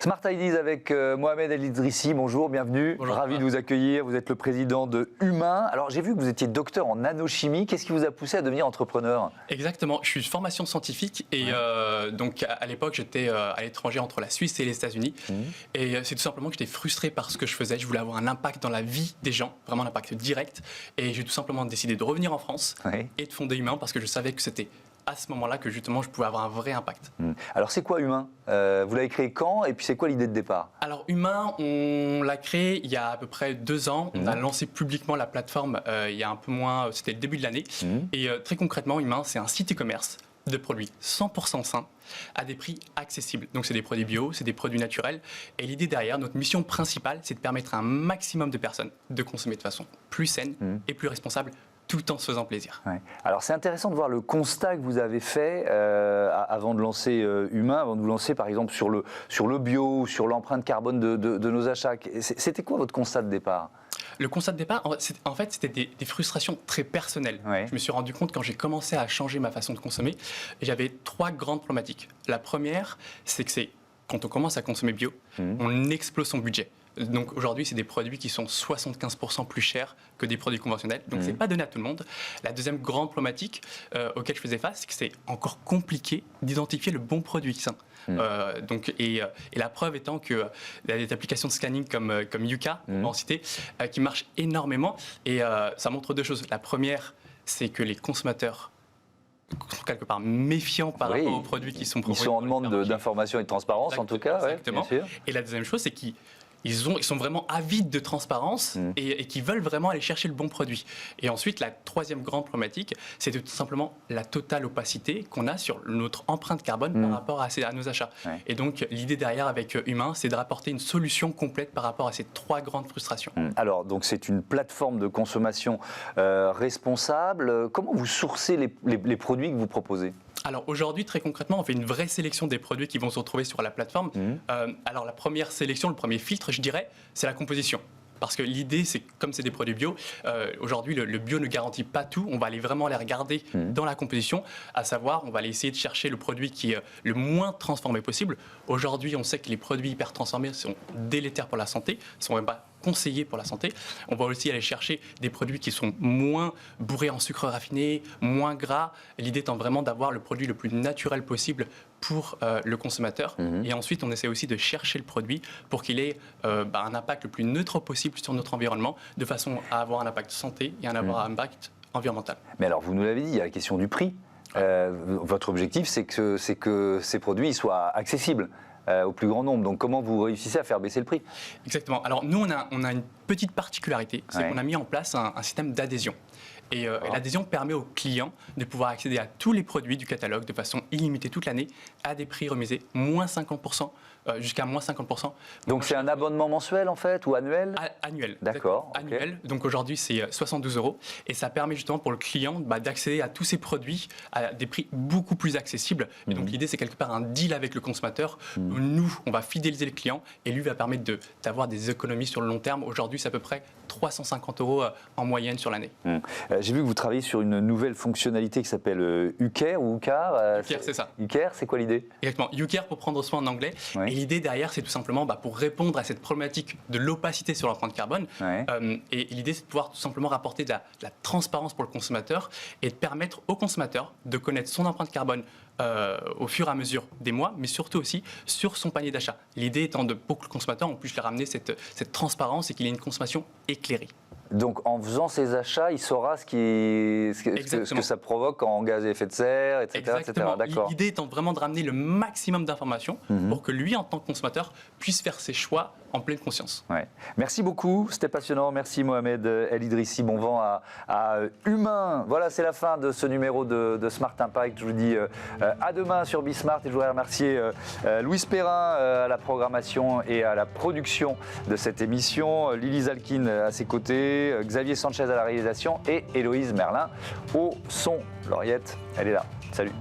Smart Ideas avec Mohamed El Idrissi, bonjour, bienvenue. Bonjour. Ravi de vous accueillir, vous êtes le président de Humain. Alors j'ai vu que vous étiez docteur en nanochimie, qu'est-ce qui vous a poussé à devenir entrepreneur? Exactement, je suis de formation scientifique et donc à l'époque j'étais à l'étranger entre la Suisse et les États-Unis et c'est tout simplement que j'étais frustré par ce que je faisais, je voulais avoir un impact dans la vie des gens, vraiment un impact direct et j'ai tout simplement décidé de revenir en France et de fonder Humain parce que je savais que c'était à ce moment-là que justement je pouvais avoir un vrai impact. Alors c'est quoi Humain? Vous l'avez créé quand et puis c'est quoi l'idée de départ? Alors Humain, on l'a créé il y a à peu près 2 ans. On a lancé publiquement la plateforme il y a un peu moins, c'était le début de l'année. Et très concrètement, Humain, c'est un site e-commerce de produits 100% sains à des prix accessibles. Donc c'est des produits bio, c'est des produits naturels. Et l'idée derrière, notre mission principale, c'est de permettre à un maximum de personnes de consommer de façon plus saine et plus responsable, tout en se faisant plaisir. Ouais. Alors c'est intéressant de voir le constat que vous avez fait avant de lancer Humain, avant de vous lancer par exemple sur le bio, sur l'empreinte carbone de nos achats. C'était quoi votre constat de départ? Le constat de départ, en fait, c'était des frustrations très personnelles. Ouais. Je me suis rendu compte quand j'ai commencé à changer ma façon de consommer, j'avais 3 grandes problématiques. La première, c'est que quand on commence à consommer bio, on explose son budget. Donc aujourd'hui, c'est des produits qui sont 75% plus chers que des produits conventionnels. Donc c'est pas donné à tout le monde. La deuxième grande problématique auquel je faisais face, c'est que c'est encore compliqué d'identifier le bon produit sain. Et la preuve étant qu'il y a des applications de scanning comme Yuka, on va en citer, qui marchent énormément. Et ça montre 2 choses. La première, c'est que les consommateurs sont quelque part méfiants par rapport aux produits qui sont proposés. Ils sont en demande d'information et de transparence en tout cas. Exactement. Ouais, bien sûr. Et la deuxième chose, c'est ils sont vraiment avides de transparence et qui veulent vraiment aller chercher le bon produit. Et ensuite, la troisième grande problématique, c'est tout simplement la totale opacité qu'on a sur notre empreinte carbone par rapport à nos achats. Ouais. Et donc, l'idée derrière avec Humain, c'est de rapporter une solution complète par rapport à ces 3 grandes frustrations. Alors, donc c'est une plateforme de consommation responsable. Comment vous sourcez les produits que vous proposez? Alors aujourd'hui, très concrètement, on fait une vraie sélection des produits qui vont se retrouver sur la plateforme. Alors la première sélection, le premier filtre, je dirais, c'est la composition. Parce que l'idée, c'est comme c'est des produits bio, aujourd'hui le bio ne garantit pas tout. On va aller vraiment les regarder dans la composition, à savoir, on va aller essayer de chercher le produit qui est le moins transformé possible. Aujourd'hui, on sait que les produits hyper transformés sont délétères pour la santé, sont même pas conseillés pour la santé. On va aussi aller chercher des produits qui sont moins bourrés en sucre raffiné, moins gras. L'idée étant vraiment d'avoir le produit le plus naturel possible pour le consommateur. Et ensuite, on essaie aussi de chercher le produit pour qu'il ait un impact le plus neutre possible sur notre environnement, de façon à avoir un impact santé et à avoir un impact environnemental. Mais alors, vous nous l'avez dit, il y a la question du prix. Votre objectif, c'est que ces produits soient accessibles au plus grand nombre. Donc, comment vous réussissez à faire baisser le prix? Exactement. Alors, nous, on a une petite particularité, c'est qu'on a mis en place un système d'adhésion. Et l'adhésion permet aux clients de pouvoir accéder à tous les produits du catalogue de façon illimitée toute l'année à des prix remisés, moins 50%, jusqu'à moins 50%. Donc c'est un abonnement mensuel en fait ou annuel? Annuel. D'accord. Annuel. Donc aujourd'hui c'est 72 € et ça permet justement pour le client d'accéder à tous ces produits à des prix beaucoup plus accessibles. Et donc l'idée c'est quelque part un deal avec le consommateur. Nous on va fidéliser le client et lui va permettre d'avoir des économies sur le long terme. Aujourd'hui c'est à peu près 350 € en moyenne sur l'année. J'ai vu que vous travaillez sur une nouvelle fonctionnalité qui s'appelle UCare ou UCAR. UCare, c'est ça. UCare, c'est quoi l'idée? Exactement. UCare pour prendre soin en anglais. Et l'idée derrière, c'est tout simplement pour répondre à cette problématique de l'opacité sur l'empreinte carbone. Et l'idée, c'est de pouvoir tout simplement rapporter de la transparence pour le consommateur et de permettre au consommateur de connaître son empreinte carbone au fur et à mesure des mois, mais surtout aussi sur son panier d'achat. L'idée étant de beaucoup de consommateurs, on puisse leur ramener cette transparence et qu'il ait une consommation éclairée. Donc en faisant ces achats, il saura ce que ça provoque en gaz à effet de serre, etc. Exactement. D'accord. L'idée étant vraiment de ramener le maximum d'informations pour que lui, en tant que consommateur, puisse faire ses choix en pleine conscience. Merci beaucoup, c'était passionnant. Merci Mohamed El Idrissi. Bon vent à Humain. Voilà, c'est la fin de ce numéro de Smart Impact. Je vous dis à demain sur Bismart et je voudrais remercier Louis Perrin à la programmation et à la production de cette émission, Lily Zalkin à ses côtés, Xavier Sanchez à la réalisation et Héloïse Merlin au son. Lauriette, elle est là. Salut.